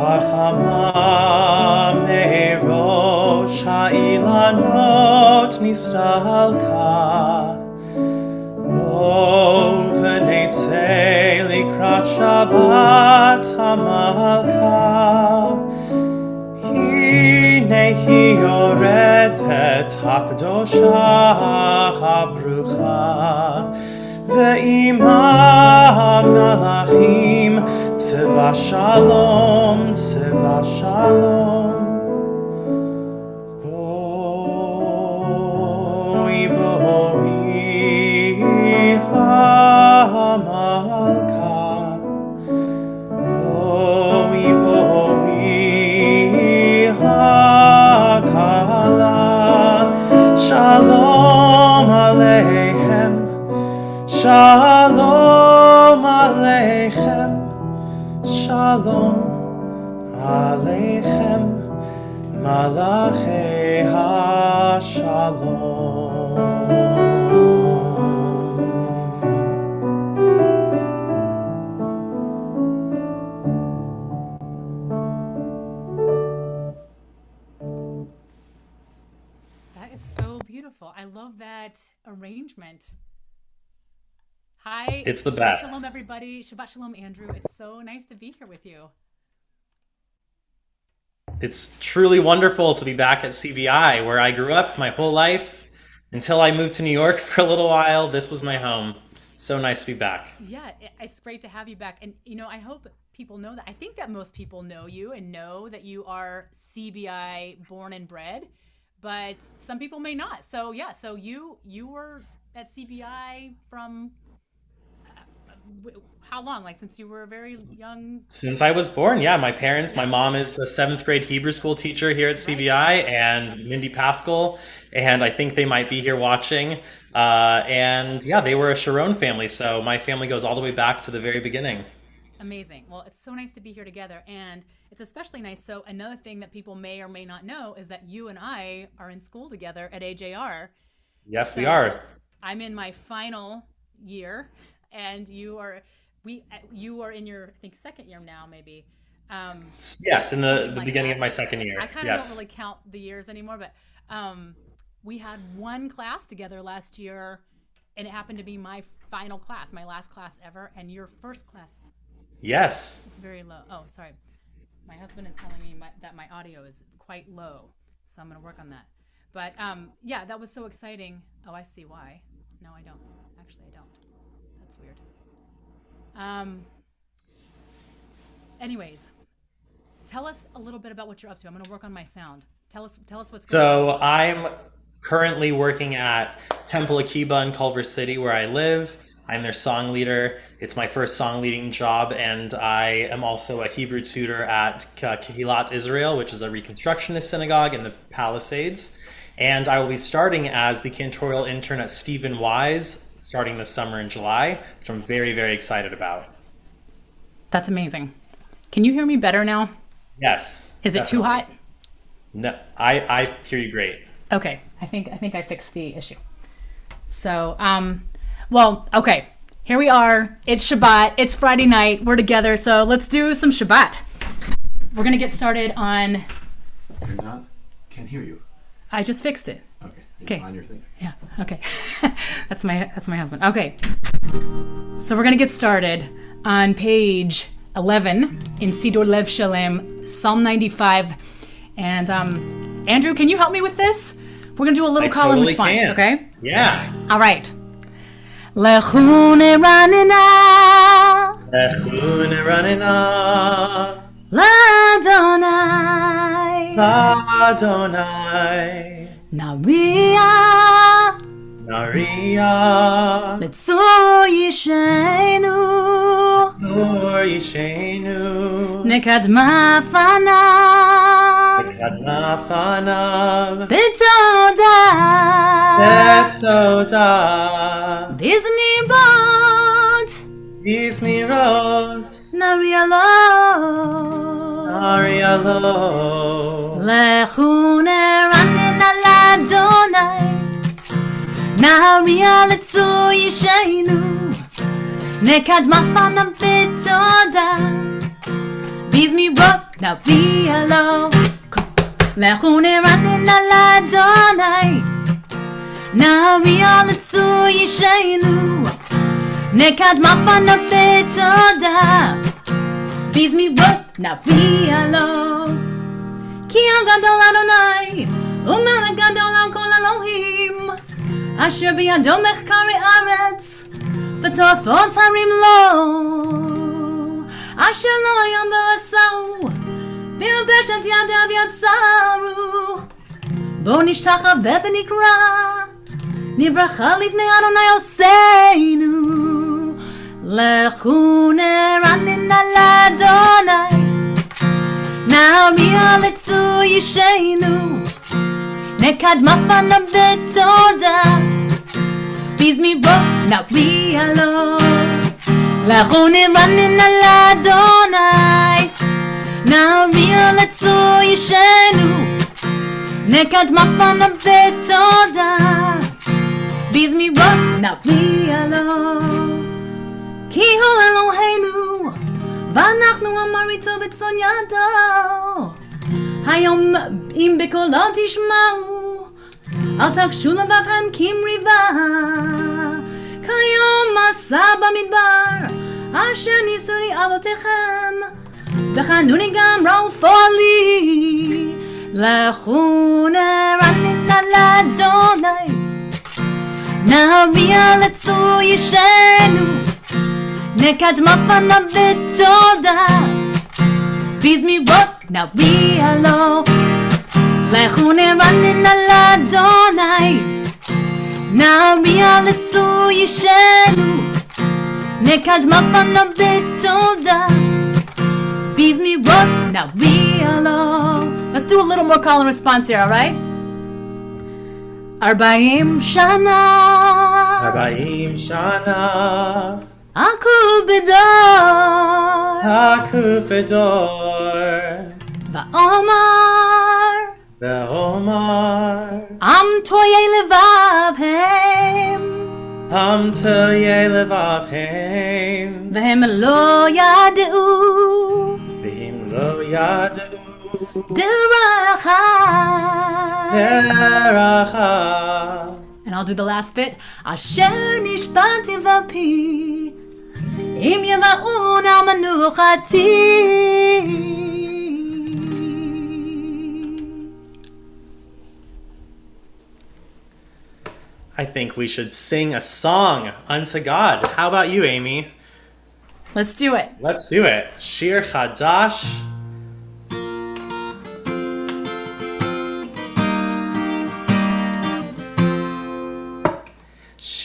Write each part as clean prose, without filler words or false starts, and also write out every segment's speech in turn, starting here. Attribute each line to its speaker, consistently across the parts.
Speaker 1: החמה מראש האילנות נסתלקה. בואו ונצא לקראת שבת המלכה. הנה היא יורדת הקדושה הברוכה, ועמה מלאכים צבא שלום, צבא שלום. בואי בואי המלכה, בואי בואי הכלה. שלום עליכם, שלום עליכם, שלום עליכם, מלאכי השלום.
Speaker 2: That is so beautiful. I love that arrangement. Hi.
Speaker 1: It's the
Speaker 2: Shabbat
Speaker 1: best.
Speaker 2: Shalom, everybody. Shabbat Shalom, Andrew. It's so nice to be here with you.
Speaker 1: It's truly wonderful to be back at CBI, where I grew up my whole life until I moved to New York for a little while. This was my home. So nice to be back.
Speaker 2: Yeah, it's great to have you back. And, you know, I hope people know that. I think that most people know you and know that you are CBI born and bred, but some people may not. So, yeah, so you were at CBI from how long? Like since you were a very young?
Speaker 1: Since I was born, yeah. My parents, my mom is the 7th grade Hebrew school teacher here at CBI, and Andrew Paskil, and I think they might be here watching. And yeah, they were a Sharon family, so my family goes all the way back to the very beginning.
Speaker 2: Amazing. Well, it's so nice to be here together, and it's especially nice. So another thing that people may or may not know is that you and I are in school together at AJR.
Speaker 1: Yes,
Speaker 2: So
Speaker 1: we are.
Speaker 2: I'm in my final year, and you are in your, I think, second year now, maybe.
Speaker 1: Yes, in the
Speaker 2: Like
Speaker 1: beginning
Speaker 2: that.
Speaker 1: of my second year.
Speaker 2: I kind of
Speaker 1: Yes.
Speaker 2: don't really count the years anymore, but we had one class together last year, and it happened to be my final class, my last class ever, and your first class.
Speaker 1: Yes.
Speaker 2: It's very low. Oh, sorry. My husband is telling me that my audio is quite low, so I'm going to work on that. But yeah, that was so exciting. Oh, I see why. No, I don't. Actually, I don't. That's weird. Anyways, tell us a little bit about what you're up to. I'm going to work on my sound. Tell us what's going on.
Speaker 1: So I'm currently working at Temple Akiba in Culver City, where I live. I'm their song leader. It's my first song leading job, and I am also a Hebrew tutor at Kehilat Israel, which is a Reconstructionist synagogue in the Palisades. And I will be starting as the cantorial intern at Stephen Wise starting this summer in July, which I'm very, very excited about.
Speaker 2: That's amazing. Can you hear me better now?
Speaker 1: Yes.
Speaker 2: Is it too
Speaker 1: definitely.
Speaker 2: hot?
Speaker 1: No, I hear you great.
Speaker 2: Okay, I think I fixed the issue. So, well, okay, here we are. It's Shabbat. It's Friday night. We're together, so let's do some Shabbat. We're gonna get started on.
Speaker 3: You're not? Can't hear you.
Speaker 2: I just fixed it.
Speaker 3: Okay.
Speaker 2: Okay.
Speaker 3: On your thing.
Speaker 2: Yeah. Okay. That's my husband. Okay. So we're gonna get started on page 11 in Sidor Lev Shalem, Psalm 95. And Andrew, can you help me with this? We're gonna do a little
Speaker 1: I
Speaker 2: call and
Speaker 1: totally
Speaker 2: response,
Speaker 1: can.
Speaker 2: okay?
Speaker 1: Yeah.
Speaker 2: All right. Lechune ranina
Speaker 1: Echune ranina
Speaker 2: l'Adonai
Speaker 1: Adonai
Speaker 2: Naria
Speaker 1: Naria
Speaker 2: Letzor Yishenu
Speaker 1: Nur Yishenu
Speaker 2: Nekadma Fanav
Speaker 1: Kadma Fanav
Speaker 2: Betoda
Speaker 1: Betoda
Speaker 2: Bizmirot
Speaker 1: Bizmirot
Speaker 2: Naria Lo
Speaker 1: Naria Lo
Speaker 2: Lechune ranina l'Adonai Naria Letzor Yishenu Nekadma Fanav Betoda Bizmirot נביא לו לכו נרנן על אדוני נביא לצוי ישנו נקדמה פניו בתודה בזמירות נביא לו כי הגדול אדוני ומלך גדול על כל אלוהים אשר בידו מחקרי ארץ וטרפות הרים לו אשר לא היום ועשהו ויבשת ידיו יצרו בוא נשתחווה ונקרא נברכה לפני אדוני עושנו לכו נרנן על אדוני נריע לצוי ישנו נקדמה פניו בתודה בזמירות נביע לו לכו נרנן על אדוני נריע לצוי ישנו נקדמה פניו בתודה בזמירות נביע לו כי הוא אלוהינו ואנחנו אמריתו בצאן ידו היום אם בקולו תשמעו אל תקשו לבבכם כמריבה כיום מסע במדבר אשר ניסוני אבותיכם וחנוני גם ראו פועלי לכו נרנן על אדוני נריע לצוי ישנו נקדמה פניו בתודה בזמירות נביע לו לכו נרנן על אדוני נריע לצוי ישנו נקדמה פניו בתודה בזמירות נביע לו. Let's do a little more call and response here, alright? 40 שנה
Speaker 1: 40 שנה
Speaker 2: עקוב בדור ואומר עם תויי לבבהם והם לא ידעו דרכה And I'll do the last bit. אשר נשבעתי בפי אם יבואון על מנוחתי.
Speaker 1: I think we should sing a song unto God. How about you, Amy?
Speaker 2: Let's do it.
Speaker 1: Let's do it. Shir Chadash.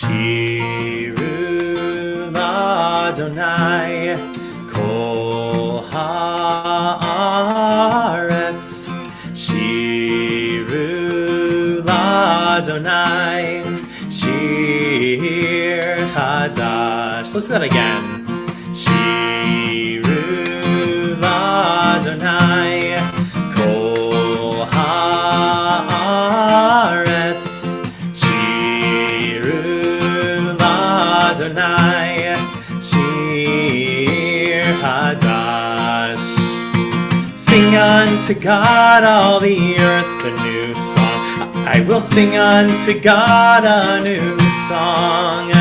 Speaker 1: Shiru l'Adonai kol haaretz. Shiru l'Adonai shir chadash. Let's do that again. Shiru l'Adonai kol haaretz. Adonai Shir Hadash. Sing unto God all the earth a new song. I will sing unto God a new song.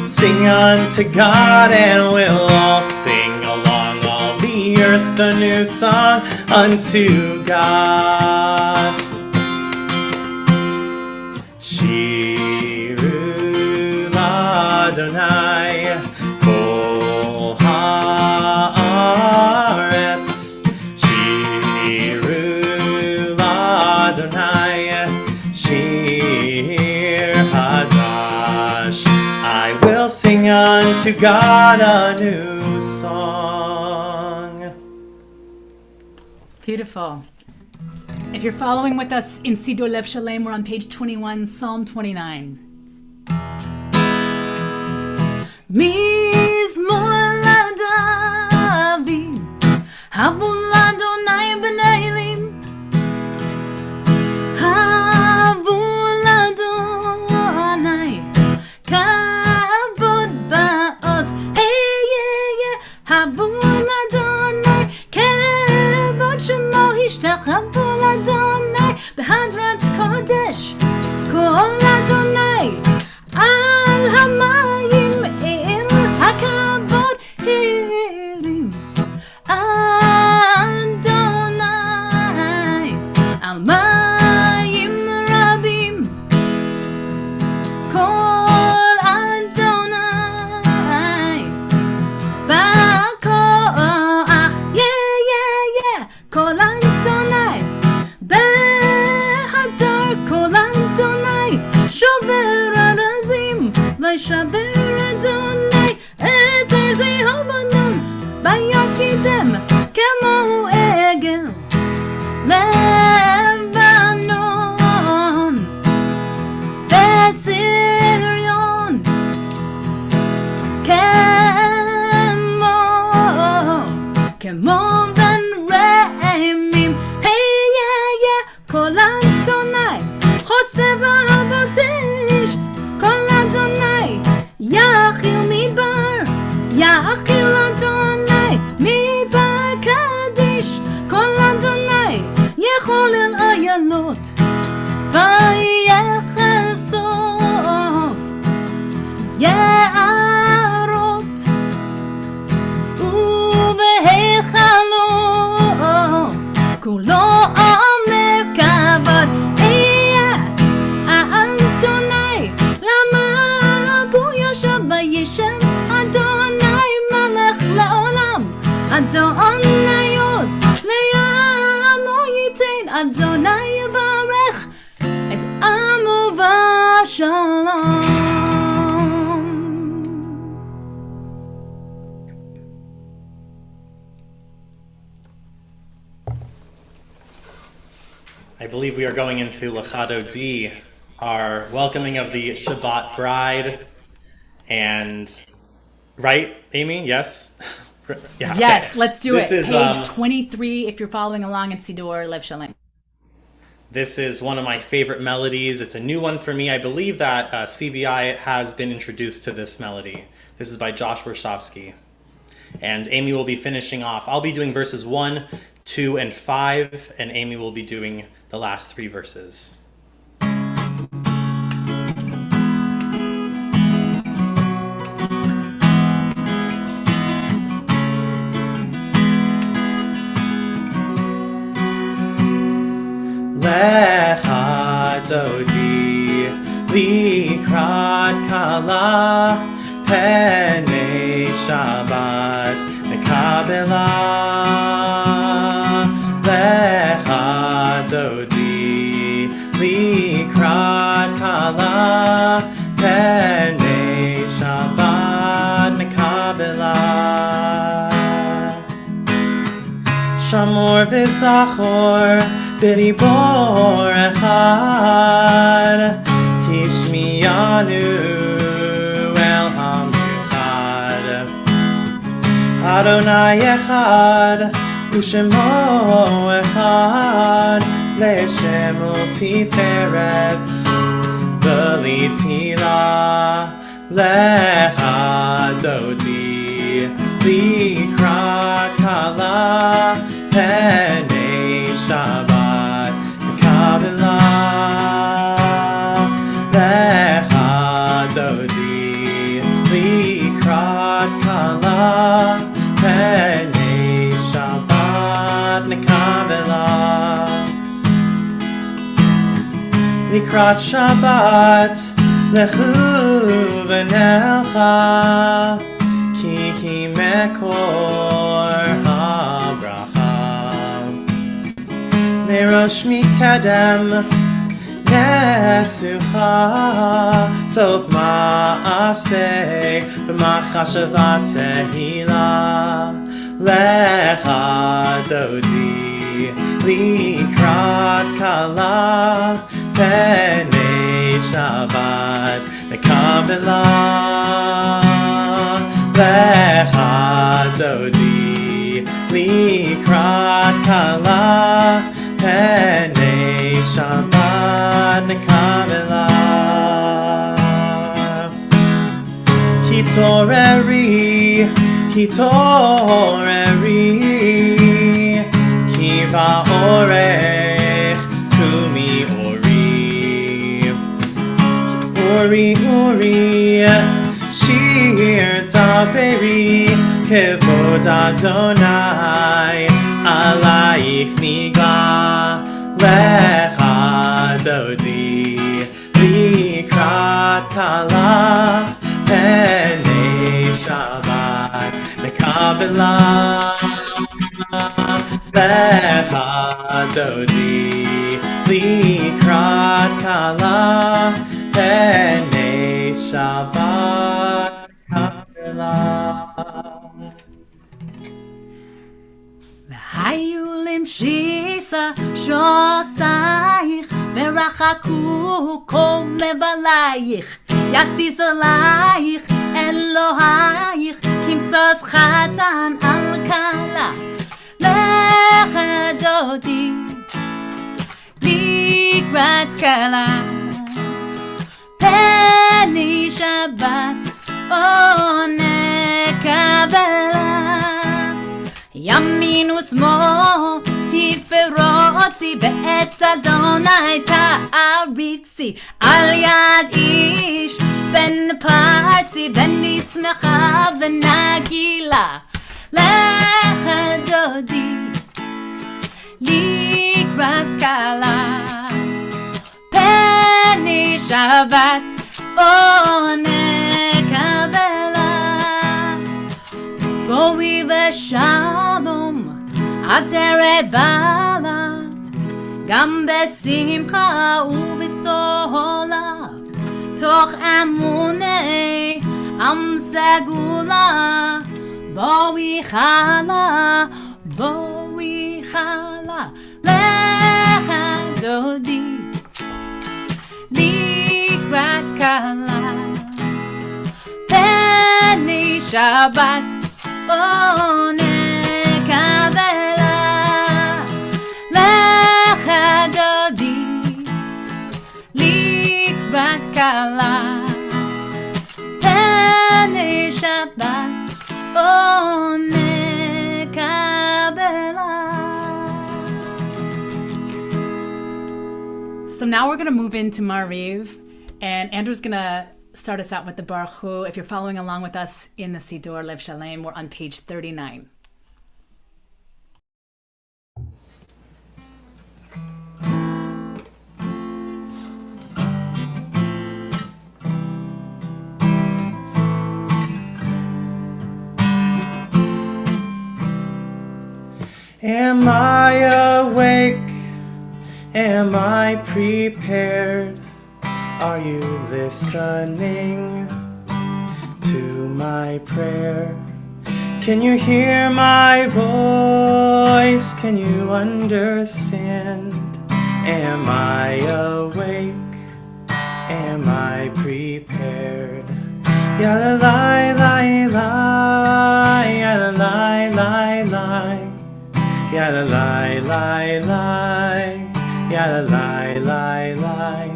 Speaker 1: Sing unto God and we'll all sing along all the earth a new song unto God. Adonai kol haaretz shiru l'Adonai shir hadash. I will sing unto God a new song.
Speaker 2: Beautiful. If you're following with us in Sidor Lev Shalem, we're on page 21, Psalm 29. מזמור לדוד, הבו לאדוני בנעילים, הבו לאדוני כבוד בעוז, הבו לאדוני כבוד השתחוו לאדוני בהדרת קודש כל אדוני על המים אל הכבוד הרים אדוני על מים רבים כל אדוני בכוח כל אדוני בהדר כל אדוני שובר ארזים וישבר אדוני את ארזי הבנון ויקידם כמו עגל לבנון בסריון כמו בן רעמים כל אדוני חוצב אהבות איש כל אדוני יאכיל מדבר יאכיל אדוני מדבר קדיש כל אדוני יחולל איילות ויחשוף יערות ובהיכלו כולו אומר כבוד אדוני למה בו ישב וישב אדוני מלך לעולם אדוני עוז לעמו ייתן אדוני יברך את עמו בשלום.
Speaker 1: I believe we are going into Lachado D, our welcoming of the Shabbat bride. And, right, Amy? Yes? Yeah,
Speaker 2: Yes,
Speaker 1: okay.
Speaker 2: let's do
Speaker 1: This
Speaker 2: it.
Speaker 1: is,
Speaker 2: Page 23 if you're following along in Sidor Lev Shalem.
Speaker 1: This is one of my favorite melodies. It's a new one for me. I believe that CBI has been introduced to this melody. This is by Josh Warshavsky. And Amy will be finishing off. I'll be doing verses 1, 2, and 5, and Amy will be doing the last 3 verses. Lecha dodi likrat kala penei Shabbat mekabela. Lecha dodi likrat kala penei Shabbat mekabela. Shamor v'zachor b'dibor echad hishmiyanu el hamichad Adonai echad u'shemo echad le'shem u'tiferet v'litila lecha dodi likrat kala penei Shabbat mekabela. Lecha dodi likrat kala penei Shabbat mekabela. Likrat Shabbat lechu v'nelcha ki hi mekor habracha. Nerosh mikadem nesucha sof ma'aseh b'machashavat tehila. Lecha dodi likrat kala penei Shabbat mekabela. Lecha dodi likrat kala penei Shabbat mekabela. Hitoreri, hitoreri, kiva ore Kivod Adonai Alayich Nigla Lecha Dodi Likrat Kala Penei Shabbat Mekabela Lecha Dodi Likrat Kala Penei Shabbat Mekabela.
Speaker 4: והיו למשיסה שוסייך ורחקו קום לבלייך יסיס עלייך אלוהייך כמסוס חתן על כלה לך דודי לקראת כלה פני שבת או נקבלה ימין ושמאל תפרוצי ואת אדוני תעריצי על יד איש בן פרצי בן שמחה ונגילה לך דודי לקראת כלה פני שבת או נקבלה בואי ושלום עטרת בעלה גם בשמחה ובצהלה תוך אמוני עם סגולה בואי חלה לך דודי לקראת כלה פני שבת או נקבלה לך דודי לקראת כלה פני שבת או נקבלה.
Speaker 2: So now we're going to move into Mariv, and Andrew's going to start us out with the Baruch Hu. If you're following along with us in the Siddur Lev Shalem, we're on page 39.
Speaker 1: Am I awake? Am I prepared? Are you listening to my prayer? Can you hear my voice? Can you understand? Am I awake? Am I prepared? Yada lie, lie, lie, yada lie, lie, lie, yada lie, lie, lie, yada lie, lie, lie.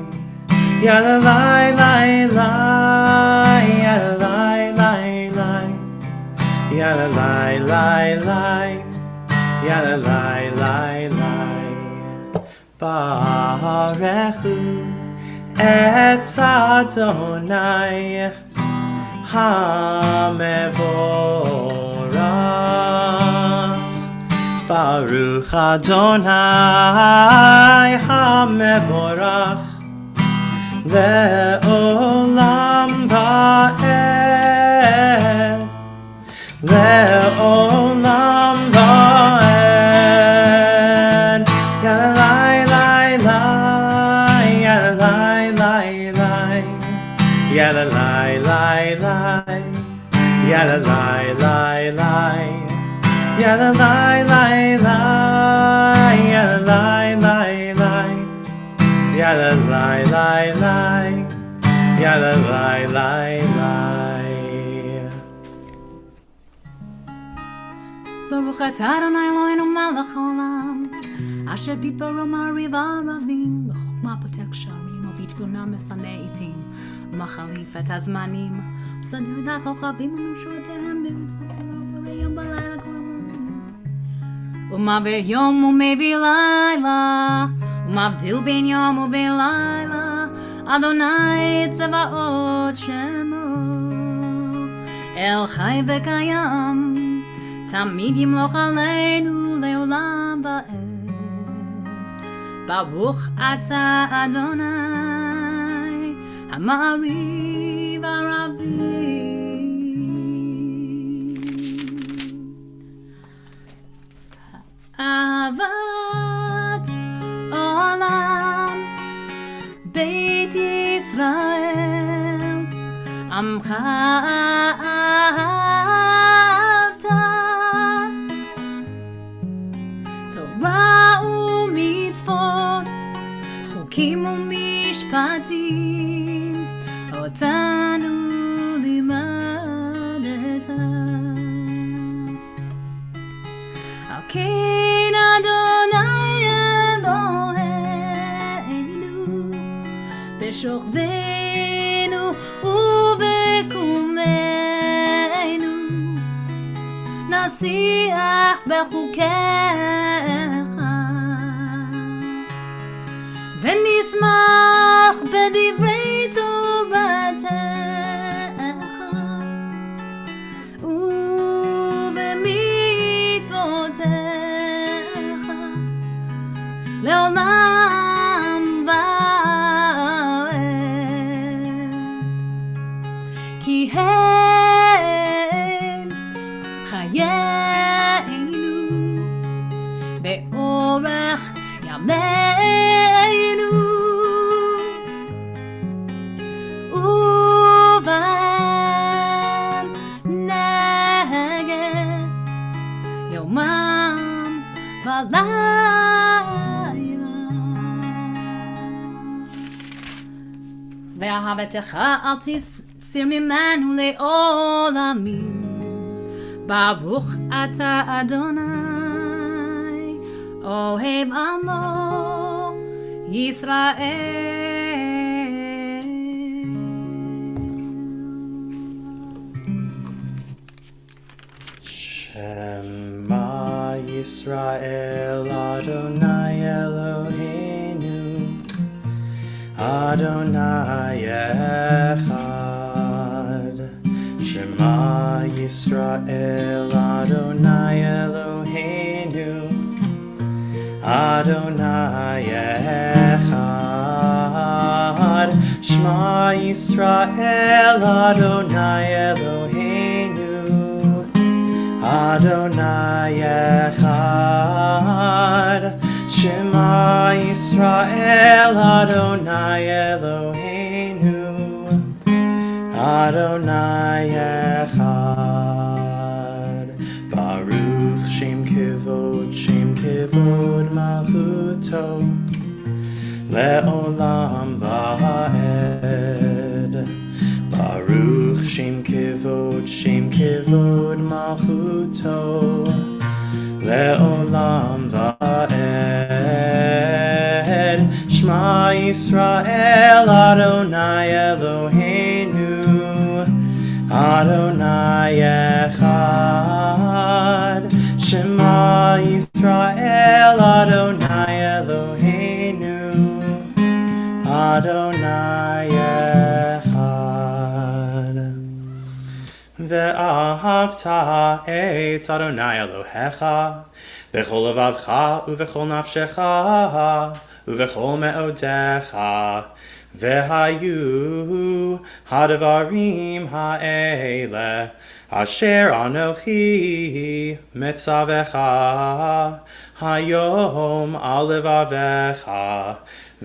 Speaker 1: Yada lie, lie, lie, yada lie, lie, lie, yada lie, lie, lie, yada lie, lie, lie. Barechu et Adonai hamevorach. Baruch Adonai hamevorach Le'olam va'ed, Le'olam va'ed. Yada lie, lie, lie, yada lie, lie, lie, yada lie, lie, lie, yada lie, lie, lie, yada lie, lie, lie, yada lie, lie, lie. Yada lie, lie, lie, yada lie, lie, lie.
Speaker 4: Baruch atah Adonai Eloheinu melech haolam asher bidbaro ma'ariv ha'aravim b'chokma potech sharim ובתבונה משנא עתים ומחליף את הזמנים מסדר את הכוכבים ומשורותיהם ברצונו ביום בלילה כל המורים ומעביר יום ומביא לילה ומבדיל בין יום ובין לילה אדוני צבאות שמו אל חי וקיים ותמיד ימלוך עלינו לעולם ועד. ברוך אתה אדוני המעריב הרבים. אהבת עולם בית ישראל עמך אהבת. תורה ומצוות חוקים ומשפטים אותנו לימדת. על כן אדוני אלוהינו בשוכבנו ובקומנו נשיח בחוקיך ונשמח בדברי תורתך ובמצוותיך לעולם ועד. כי הם חיינו באורך ימינו ובהם נגד יומם ולילה. ואהבתך אל תסיר ממנו לעולמים. ברוך אתה אדוני אוהב עמו ישראל.
Speaker 1: Shema Yisrael Adonai Eloheinu Adonai Echad. Shema Yisrael Adonai Eloheinu Adonai Echad. Shema Yisrael Adonai Eloheinu Adonai Echad. Shema Yisrael Adonai Eloheinu Adonai Echad. Baruch Shem Kivod Malchuto Le'olam Va'ed. Baruch Shem Kivod Malchuto Le'olam Va'ed. Shema Yisrael Adonai Eloheinu Adonai Echad. Shema Yisrael Adonai Eloheinu Adonai Echad. Ve'ahavta et Adonai Elohecha b'chol levavcha u'v'chol nafshecha u'v'chol me'odecha. Ve'hayu hadavarim ha'ele asher anochi metzavecha hayom al levavecha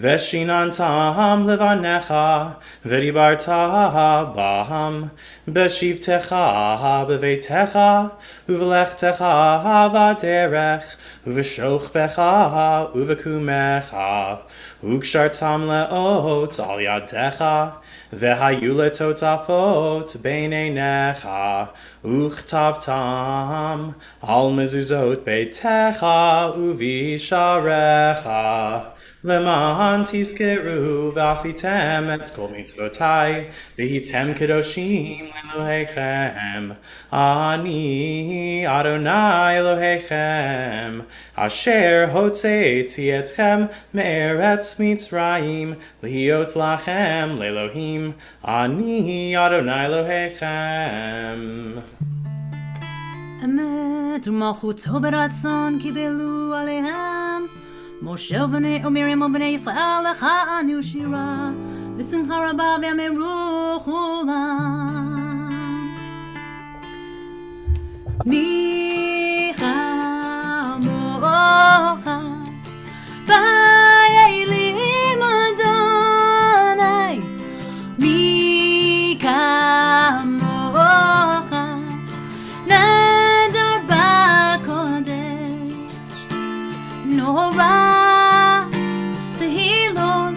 Speaker 1: veshinantam levanecha v'dibarta bam b'shivtecha b'veitecha uv'lechtecha v'derech uv'shochbecha uv'kumecha ukshartam le'ot al yadecha v'hayu letotafot b'neinecha uchtavtam al mezuzot beitecha uvisharecha. Leman tizkeru v'asitem et kol mitzvotai v'hitem kedoshim Elohechem. Ani Adonai Elohechem asher hotzeiti etchem me'eretz Mitzrayim lihiot lachem le'Elohim. Ani Adonai Elohechem.
Speaker 4: אמת ומלכותו ברצון קיבלו עליהם משה ובני ומרים ובני ישראל לך ענו שירה בשמחה רבה ואמרו כולם מי כמוך באלים אדוני מי כמוך נדר בקודש נורא תהילות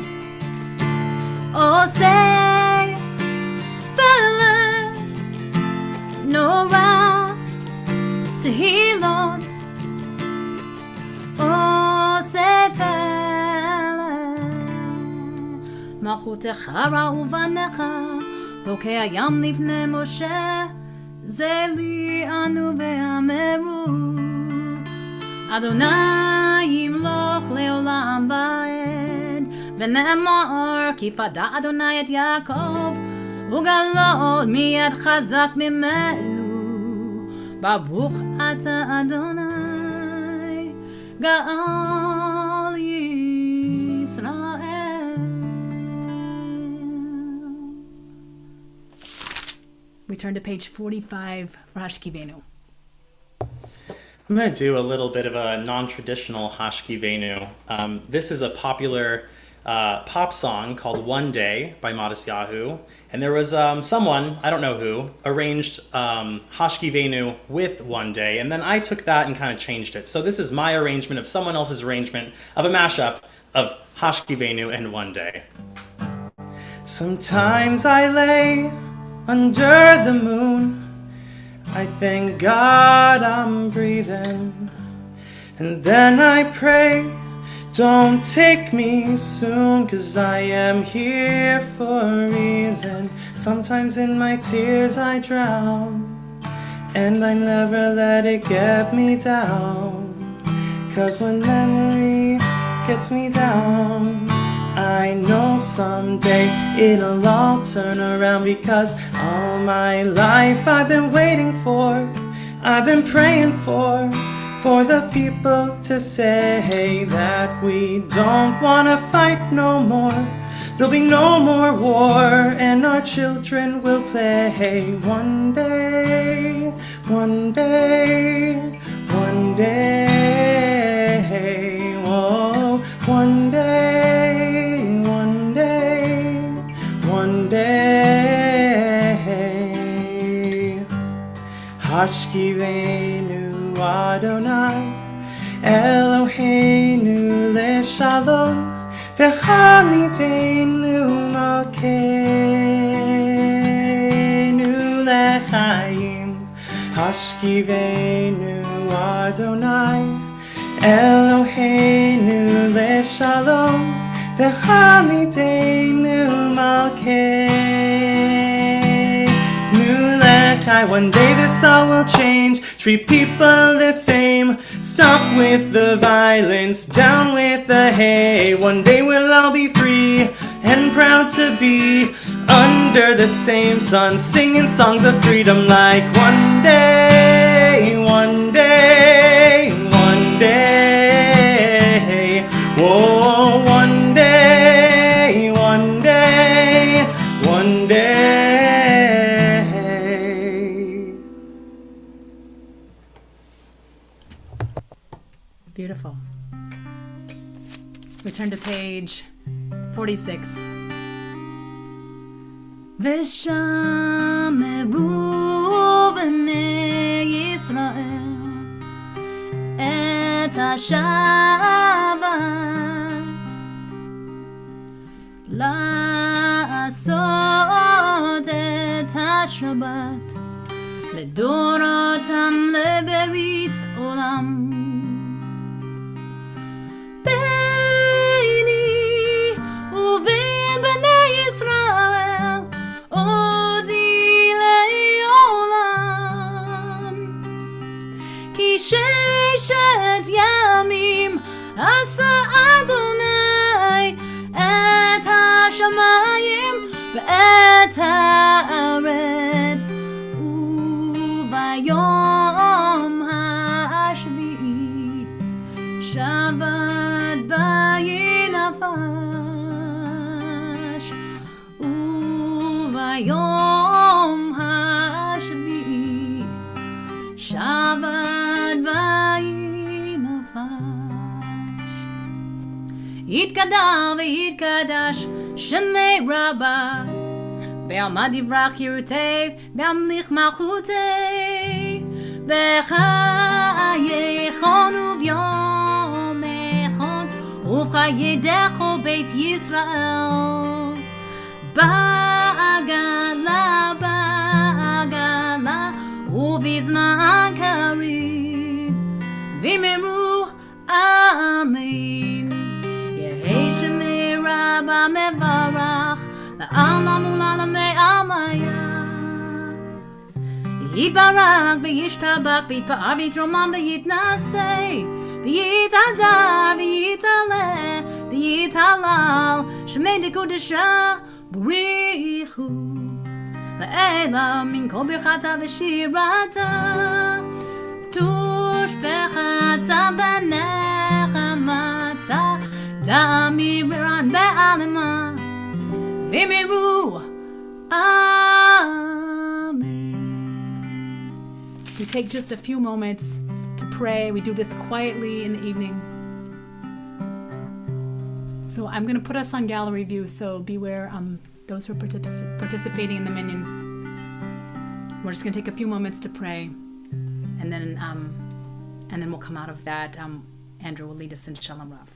Speaker 4: עושה פלא נורא תהילות עושה פלא מלכותך ראו בניך בוקע ים לפני משה זה לי אנו ואמרו אדוני ימלוך לעולם ועד ונאמר כי פדה אדוני את יעקב וגלות מיד חזק ממנו ברוך אתה אדוני גאל ישראל.
Speaker 2: We turn to page 45 for Hashkivenu.
Speaker 1: I'm going to do a little bit of a non-traditional Hashkivenu. This is a popular pop song called One Day by Matisyahu. And there was someone, I don't know who, arranged Hashkivenu with One Day. And then I took that and kind of changed it. So this is my arrangement of someone else's arrangement of a mashup of Hashkivenu and One Day. Sometimes I lay under the moon, I thank God I'm breathing, and then I pray, don't take me soon, 'cause I am here for a reason. Sometimes in my tears I drown, and I never let it get me down, 'cause when memory gets me down, I know someday it'll all turn around, because all my life I've been waiting for, I've been praying for the people to say that we don't wanna fight no more. There'll be no more war and our children will play. One day, one day, one day, oh, one day, one day, one day. Hashkivenu Adonai Eloheinu leShalom v'hamidenu malkeinu lechaim. Hashkivenu Adonai Eloheinu leShalom v'hamidenu malkeinu lechai. One day this all will change, treat people the same, stop with the violence, down with the hate. One day we'll all be free and proud to be under the same sun, singing songs of freedom like one day, one day, one day, whoa, one day, one day, one day.
Speaker 2: Beautiful. We turn to page 46.
Speaker 4: ושמרו בני ישראל את השבת לעשות את השבת לדורותם לברית עולם. ביני ובין בני ישראל עודי לעולם, כי ששת ימים עשה אדוני את השמיים ואת הארץ, וביום Shabbat vayinafash uvayom hashvi Shabbat vayinafash Yitkadav v'yitkadash Shemei Rabbah Be'amad yivrach Yerutei Be'amlich malchutei B'chayechon u'b'yomechon U'v'chayedecho Beit Yisrael Ba'agala Ba'agala U'b'zman karim V'meru Amen Yehei Shemei Rabbah mevarach La'alma mulala me'almaya Yitbarak v'yishtabak v'yitpa'ar v'yitromam v'yitnasei V'yitadar v'yitaleh v'yitalal Shemei dekudesha b'richu La'ela min kol birchata v'shirata Tushbechata b'nechamata Da'amiran be'alema V'meru Amen.
Speaker 2: We take just a few moments to pray. We do this quietly in the evening. So I'm going to put us on gallery view, so beware those who are participating in the minyan. We're just going to take a few moments to pray, and then we'll come out of that. Andrew will lead us into Shalom Rav.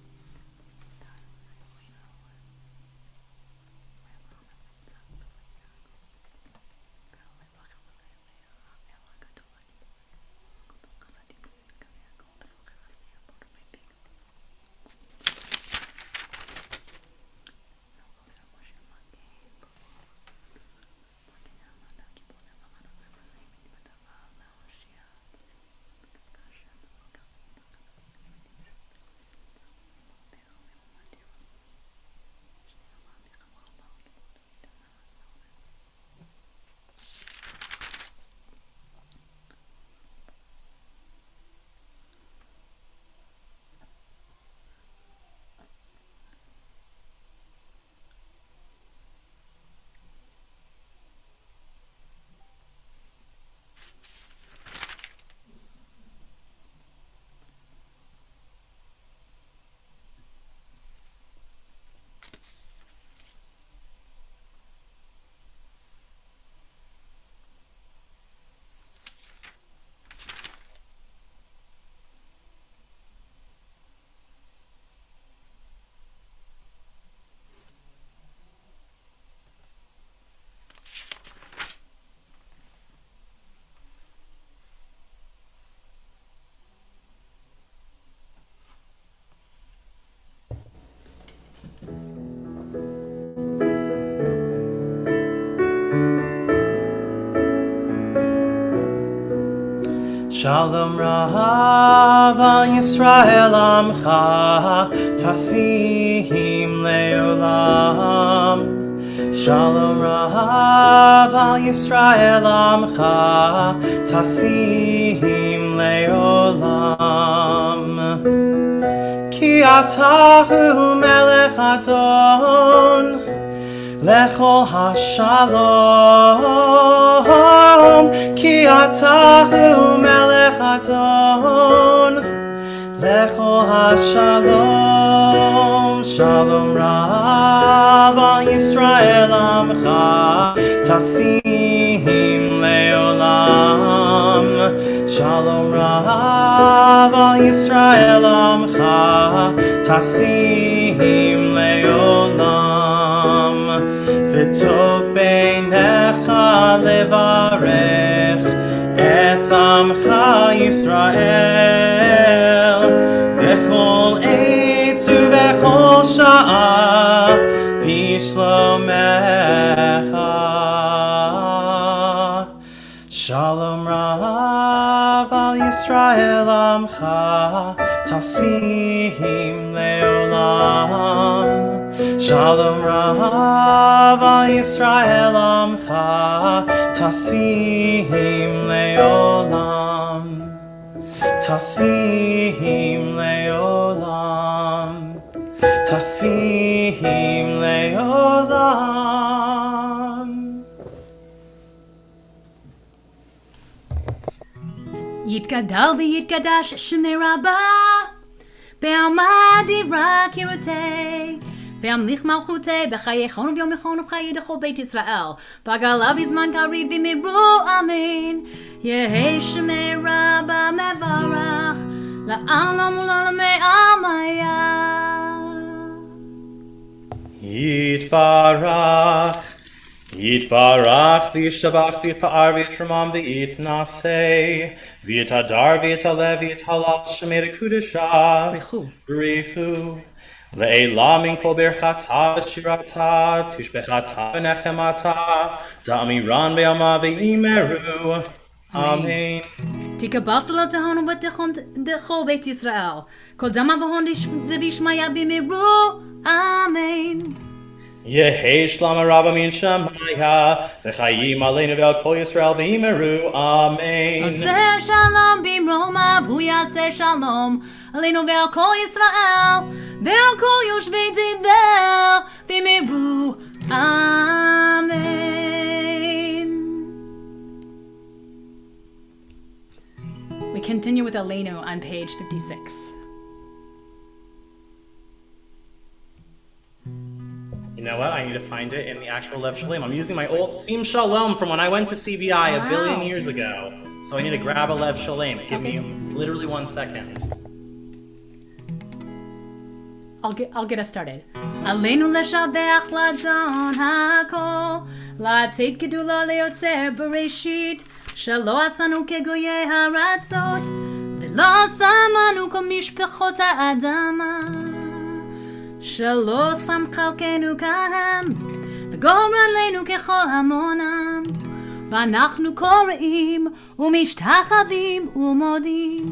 Speaker 1: Shalom Rav al Yisrael Amcha Tasim Leolam. Shalom Rav al Yisrael Amcha Tasim Leolam. Ki atahu melech adon Lechol hashalom, ki atahu melech adon. Lechol hashalom, shalom rav al Yisrael amcha, tasim leolam. Shalom rav al Yisrael amcha, tasim leolam. V'tov beinecha levarech et amcha Yisrael bechol eit uvechol sha'a bishlomecha. Shalom rav al Yisrael amcha tasim leolam. Shalom rav al Yisrael amcha tasim leolam. Nasim leolam.
Speaker 4: יתגדל ויתקדש שמי רבה, בעלמא דיברה קירותי, בהמליך מלכותי, בחייכון וביומכון ובחיי דכל בית ישראל, בגלה בזמן קריב במהרו אמן. יהי שמי רבה מברך, לעלם ולעולמי עלמיה.
Speaker 1: Yitbarach, Yitbarach, V'yishabach, V'yitpa'ar, V'yitramam, V'yitnaseh, V'yitadar, V'yitalev, V'yithalal, Shemei Kudasha,
Speaker 2: Brichu.
Speaker 1: Brichu, Le'elah min kol berchata, V'shirata, Tushbechata, V'nechemata, Da'amiran be'ama v'imeru. Amen.
Speaker 4: תקבלת לתהונו ותכון דכל בית ישראל, כל דמה והון דבישמיה במהרו אמן.
Speaker 1: Yehi shlama rabba min shamaya, v'chayim aleinu ve'al kol Yisrael v'imeru. Amen.
Speaker 4: עושה שלום במרומה והוא יעשה שלום עלינו ועל כל ישראל ועל כל יושבי תבל במהרו אמן.
Speaker 2: We continue with Aleinu on page 56.
Speaker 1: You know what? I need to find it in the actual Lev Shalom. I'm using my old Sim Shalom from when I went to CBI a billion years ago. So I need to grab a Lev Shalom. Give me literally 1 second.
Speaker 2: I'll get us started.
Speaker 4: עלינו לשבח לאדון הכל, לתת גדולה ליוצר בראשית, שלא עשנו כגויי הארצות, ולא שמנו כמשפחות האדמה, שלא שם חלקנו כהם, וגומר עלינו ככל המונם, ואנחנו קוראים ומשתחווים ומודים,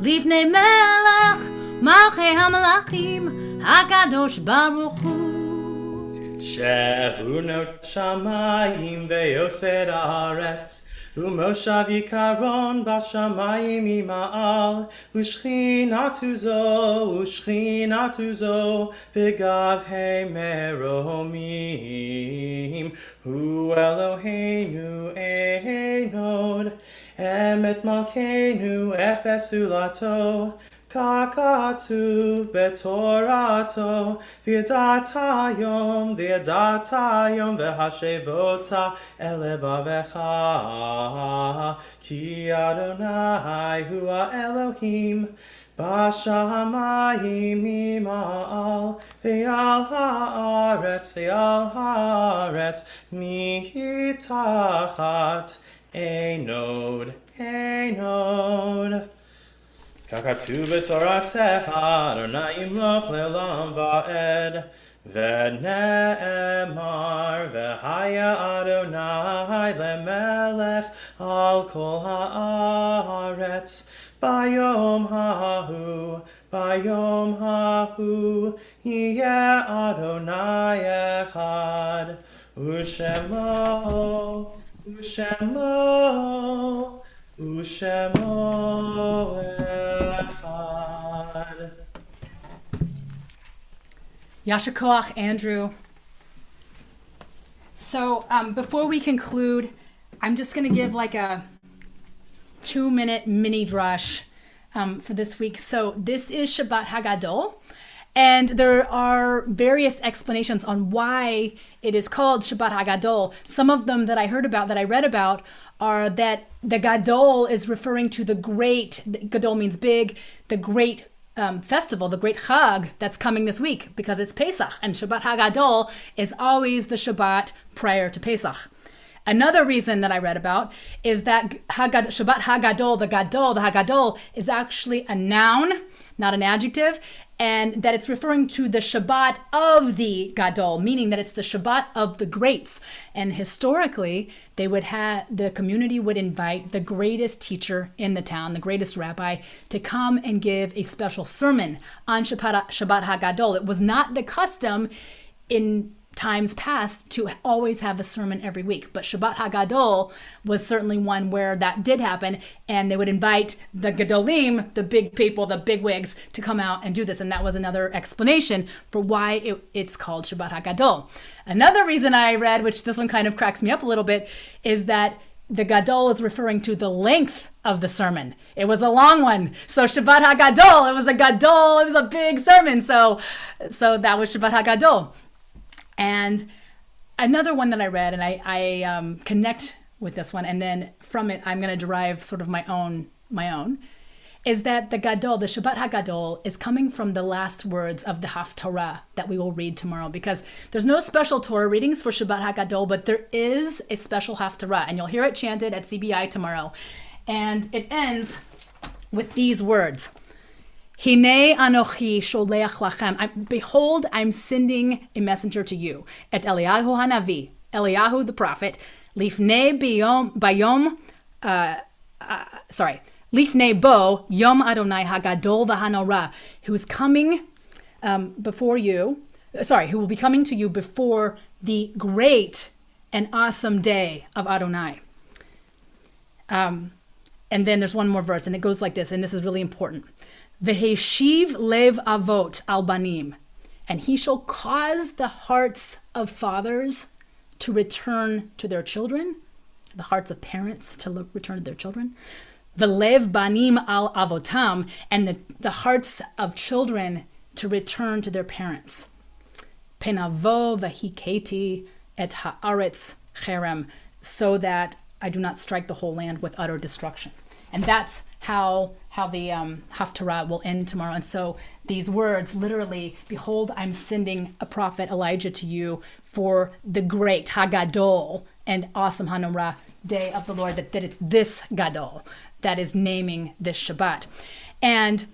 Speaker 4: לפני מלך מלכי המלכים, הקדוש ברוך הוא.
Speaker 1: Shehu not shamayim ve'yosed haaretz, Umoshav yikaron bashamayim ima'al, Ushchinatu zo, Begav he meromim, Hu Eloheinu einod, Emet malkeinu efesu lato, Kakatuv betorato, v'yadatayom, v'hashevota elevavecha, ki Adonai hu Elohim, bashamayim ima'al, ve'al haaretz, mitachat einod. Kakatu b'toratzecha, Adonai yimloch le'olam va'ed, v'ne'emar, v'haya Adonai le'melech al kol ha'aretz, bayom hahu, yeh Adonai echad, u'shemo, echad.
Speaker 2: Yasher Koach, Andrew. So before we conclude, I'm just going to give like a 2-minute mini drush for this week. So this is Shabbat Hagadol, and there are various explanations on why it is called Shabbat Hagadol. Some of them that I read about, are that the Gadol is referring to the great, Gadol means big, the great festival, the great Chag that's coming this week, because it's Pesach, and Shabbat Hagadol is always the Shabbat prior to Pesach. Another reason that I read about is that Shabbat Hagadol, the Hagadol, is actually a noun, not an adjective, and that it's referring to the Shabbat of the Gadol, meaning that it's the Shabbat of the greats. And historically, the community would invite the greatest teacher in the town, the greatest rabbi, to come and give a special sermon on Shabbat Hagadol. It was not the custom in times past to always have a sermon every week. But Shabbat HaGadol was certainly one where that did happen, and they would invite the Gadolim, the big people, the big wigs, to come out and do this. And that was another explanation for why it's called Shabbat HaGadol. Another reason I read, which this one kind of cracks me up a little bit, is that the Gadol is referring to the length of the sermon. It was a long one. So Shabbat HaGadol, it was a Gadol, it was a big sermon. So that was Shabbat HaGadol. And another one that I read, and I connect with this one, and then from it I'm going to derive sort of my own, is that the Gadol, the Shabbat HaGadol, is coming from the last words of the Haftarah that we will read tomorrow, because there's no special Torah readings for Shabbat HaGadol, but there is a special Haftarah, and you'll hear it chanted at CBI tomorrow. And it ends with these words. Hinei anochi sholeach lachem. Behold, I'm sending a messenger to you. Et Eliyahu Hanavi, Eliyahu the prophet, lifnei Lifnei bo yom Adonai hagadol v'hanora, who is coming before you. Who will be coming to you before the great and awesome day of Adonai. And then there's one more verse, and it goes like this, and this is really important. V'heshiv lev avot al banim, and he shall cause the hearts of fathers to return to their children, the hearts of parents to return to their children. V'lev banim al avotam, and the hearts of children to return to their parents. Penavo v'hiketi et haaretz cherem, so that I do not strike the whole land with utter destruction. And that's how the Haftarah will end tomorrow. And so these words literally, behold, I'm sending a prophet Elijah to you for the great Hagadol and awesome Hanukkah day of the Lord, that it's this Gadol that is naming this Shabbat. And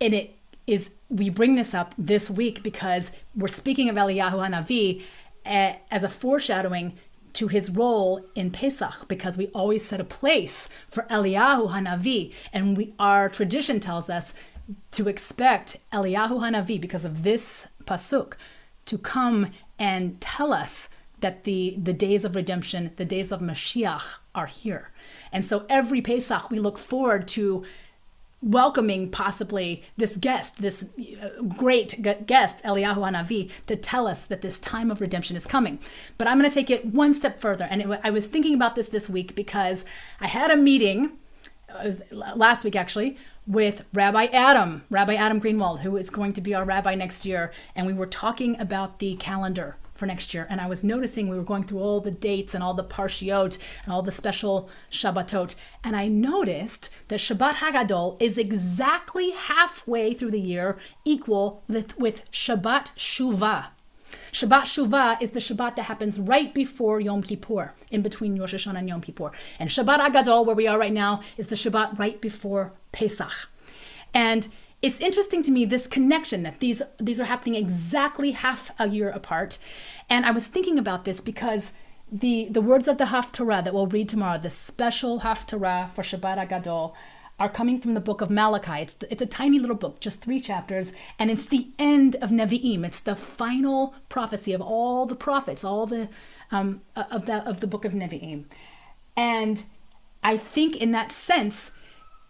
Speaker 2: it is, we bring this up this week because we're speaking of Eliyahu Hanavi as a foreshadowing to his role in Pesach, because we always set a place for Eliyahu Hanavi, and our tradition tells us to expect Eliyahu Hanavi, because of this pasuk, to come and tell us that the days of redemption, the days of Mashiach are here. And so every Pesach we look forward to welcoming possibly this guest, this great guest, Eliyahu Hanavi, to tell us that this time of redemption is coming. But I'm going to take it one step further. And I was thinking about this week because I had a meeting, it was last week actually, with Rabbi Adam Greenwald, who is going to be our rabbi next year. And we were talking about the calendar for next year. And I was noticing we were going through all the dates and all the parshiot and all the special Shabbatot. And I noticed that Shabbat HaGadol is exactly halfway through the year, equal with Shabbat Shuvah. Shabbat Shuvah is the Shabbat that happens right before Yom Kippur, in between Rosh Hashanah and Yom Kippur. And Shabbat HaGadol, where we are right now, is the Shabbat right before Pesach. And it's interesting to me, this connection, that these are happening exactly half a year apart. And I was thinking about this because the words of the Haftarah that we'll read tomorrow, the special Haftarah for Shabbat HaGadol, are coming from the book of Malachi. It's a tiny little book, just 3 chapters, and it's the end of Nevi'im. It's the final prophecy of all the prophets, all the of the book of Nevi'im. And I think in that sense,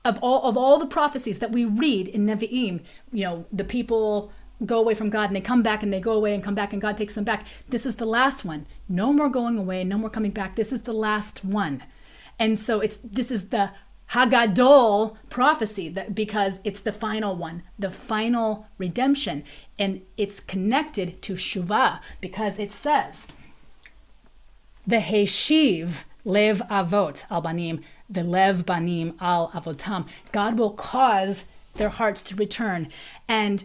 Speaker 2: of all the prophecies that we read in Nevi'im, the people go away from God and they come back, and they go away and come back, and God takes them back. This is the last one. No more going away, no more coming back. This is the last one. And so this is the Hagadol prophecy, because it's the final one, the final redemption. And it's connected to Shuvah, because it says, V'heshiv lev avot al banim, v'lev banim al avotam. God will cause their hearts to return. And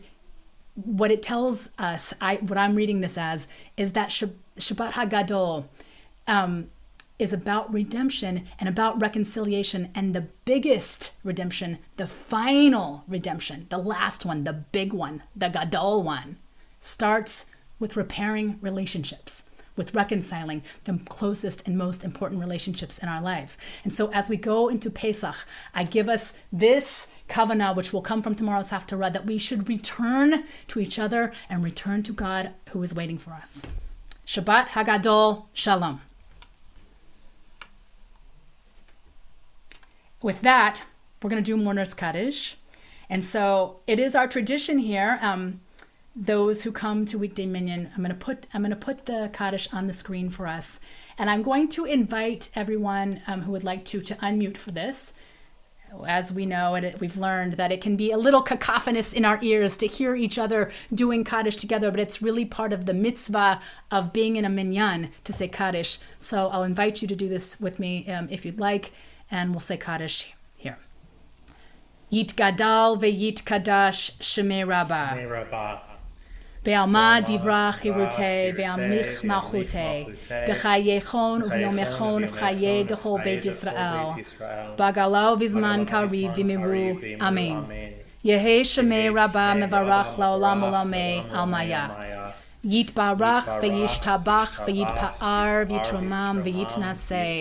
Speaker 2: what it tells us, what I'm reading this as, is that Shabbat HaGadol is about redemption and about reconciliation. And the biggest redemption, the final redemption, the last one, the big one, the Gadol one, starts with repairing relationships, with reconciling the closest and most important relationships in our lives. And so as we go into Pesach, I give us this kavanah, which will come from tomorrow's Haftarah, that we should return to each other and return to God who is waiting for us. Shabbat Hagadol Shalom. With that, we're going to do Mourner's Kaddish. And so it is our tradition here. Those who come to Weekday Minyan, I'm going to put the Kaddish on the screen for us. And I'm going to invite everyone who would like to unmute for this. As we know, we've learned that it can be a little cacophonous in our ears to hear each other doing Kaddish together, but it's really part of the mitzvah of being in a minyan to say Kaddish. So I'll invite you to do this with me if you'd like, and we'll say Kaddish here. Yit gadal ve'yit kadash shemei rabbah. Be'alma divra chirutei ve'amlich malchutei b'chayechon u'v'yomechon v'chaye d'chol Beit Yisrael b'galau v'zman kariv v'miru Amen. Yehi shemei rabbah mevarach la'olam olamei almaya Yitbarach ve'yishtabach ve'yitpa'ar v'yitromam ve'yitnaseh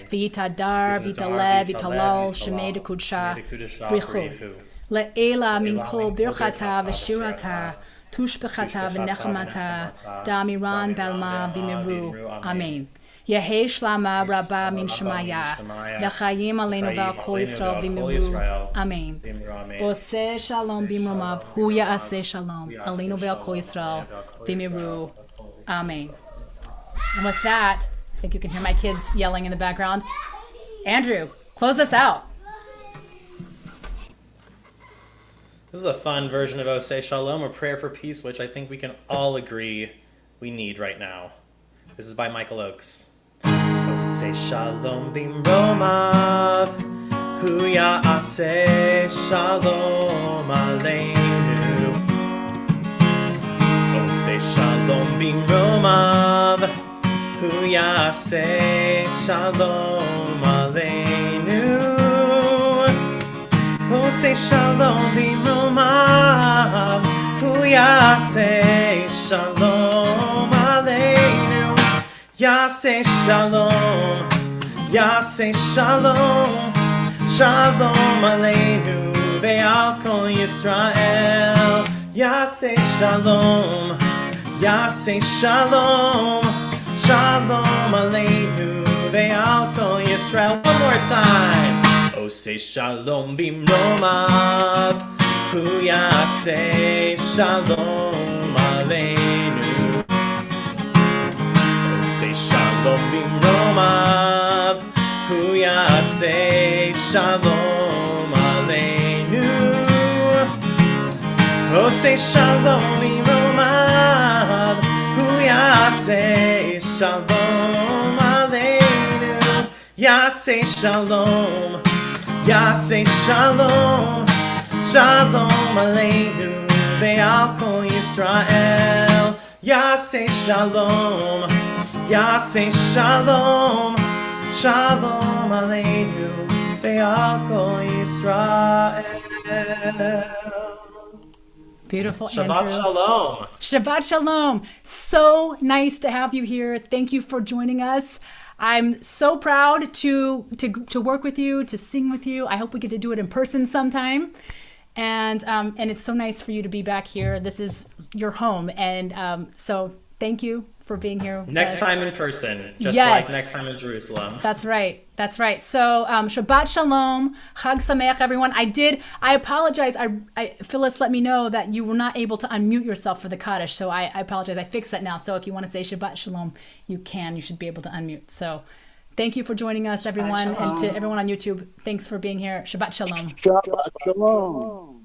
Speaker 2: ve'yitadar v'yitaleh v'yitalal shemei d'kudsha brichu le'ela min kol birchata v'shirata Tushbechata v'nechamata damiran balma v'miru Amen. Yehi shlama rabba min shemaya v'chayim aleinu v'al kol Yisrael v'miru Amen. Oseh shalom b'imromav hu ya'aseh shalom aleinu v'al kol Yisrael v'miru Amen. And with that, I think you can hear my kids yelling in the background. Andrew, close us out.
Speaker 1: This is a fun version of Oseh Shalom, a prayer for peace, which I think we can all agree we need right now. This is by Michael Oakes. Oseh Shalom b'imromav, hu ya'aseh shalom aleinu. Oseh Shalom b'imromav, hu ya'aseh shalom aleinu. Oseh Shalom b'imromav, hu ya'aseh shalom aleinu. Ya'aseh shalom, ya'aseh shalom, shalom aleinu ve'al kol Yisrael. Ya'aseh shalom, ya'aseh shalom, shalom aleinu ve'al kol Yisrael. One more time. Oseh Shalom b'imromav, hu ya'aseh shalom aleinu. Oseh Shalom b'imromav, hu ya'aseh shalom aleinu. Oseh Shalom b'imromav, hu ya'aseh shalom aleinu. Ya'aseh shalom, Ya'aseh shalom, shalom aleinu ve'al kol Yisrael. Ya'aseh shalom, Ya'aseh shalom, shalom aleinu ve'al kol Yisrael.
Speaker 2: Beautiful,
Speaker 1: Shabbat
Speaker 2: Andrew.
Speaker 1: Shalom.
Speaker 2: Shabbat Shalom. So nice to have you here. Thank you for joining us. I'm so proud to work with you, to sing with you. I hope we get to do it in person sometime. And it's so nice for you to be back here. This is your home. And so thank you for being here.
Speaker 1: Next time in person, just
Speaker 2: Yes.
Speaker 1: like next time in Jerusalem.
Speaker 2: That's right. That's right. So Shabbat Shalom, Chag Sameach, everyone. I apologize. Phyllis let me know that you were not able to unmute yourself for the Kaddish. So I apologize. I fixed that now. So if you want to say Shabbat Shalom, you can. You should be able to unmute. So thank you for joining us, everyone. And to everyone on YouTube, thanks for being here. Shabbat Shalom.
Speaker 5: Shabbat Shalom.